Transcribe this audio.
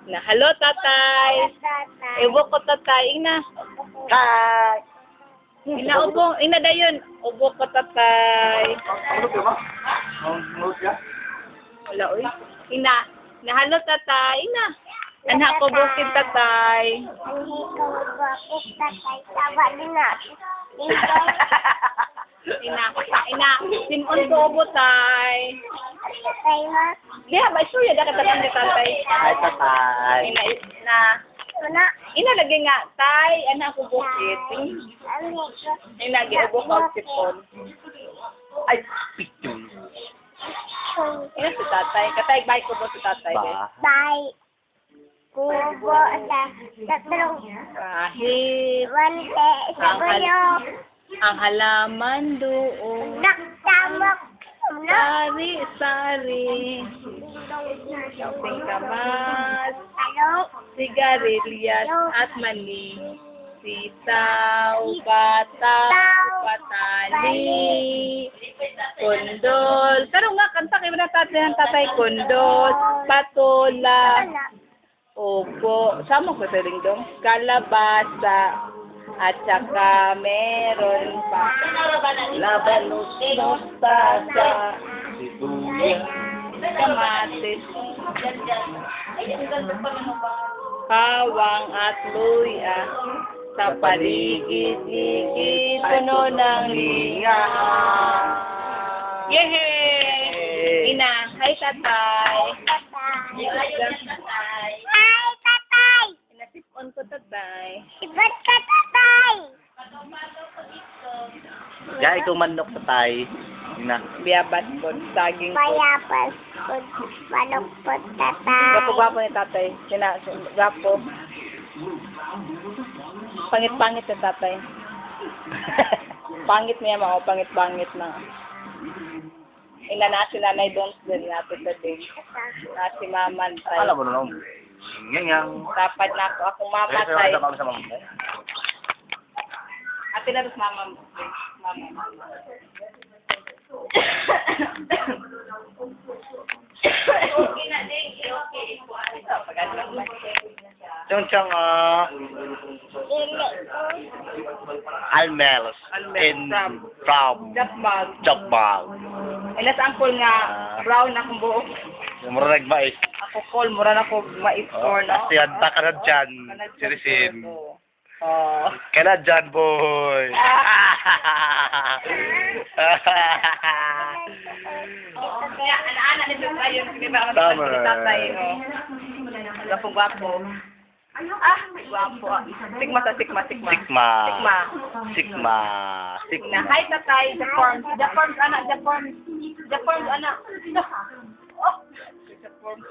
Na, hello, tatay. Ewo ko, tatay. Ina. Hi! Ina, ubo. Ina, dayon. Ubo ko, tatay. Wala, uy. Ina. Na, hello, tatay. Ina. Anak ko, bukid, tatay. Ina. Simon ko, ubo, tay. Diha, ba, istorya, da katatang ni tatay. Hi, tatay. Ina, lagi nga, tay. Anak ko, bukid. Ina, giubo ko, sipon. Ay, picture. Ina si tatay. Katay, bye ko po si tatay. Ba? Kubo sa tatlong Kahit wante sa bayo. ang halaman doon. Naktamak na. Sari-sari. Kauping kamas. Ano? Sigarilyas at mani. Sitaw, bataw, patali, kondol. Pero nga, kanta kayo na tatay, kondol, patola, opo. Sama ko sa lingdong. Kalabasa. At saka meron pa. Labanos, mustasa, sibuyas. Kamatis. Bawang at luya. Sa paligid-ligid, puno ng liya. Yehey! Ina, hi tatay. Hi, tatay! Inasipon ko tatay. Iba't ka, tatay! Gaya ito manok, tatay. Ina. Biyabat po, saging po. Payapas po, manok po, tatay. Gapo-gapo ni tatay. Gapo. Pangit-pangit ni tatay. Pangit niya mga pangit-pangit na. Ina na si nanay doon din natin sa din. Na si mama tay. Alam mo na lang. Yang. Dapat na ako akong mama Pero tay. sa kami sa mamay. Ate na rin mama. Mama. Okay na din. Okay. Chong Dili ko. almelos in from Japbag. Jokbal. Ina sa angkol nga brown akong buhok. Mura nagmais. Ako call mura na ko mais corn, no? Asiyan ta ka na dyan. Sirisin. Oh. Ka na dyan, boy. Kaya ana-ana nito tayo, di ba? Tama. Tatay, oh. Gapo-gapo. Guwapo. Sigma. Na, hi tatay, the forms, anak. Oh, the forms,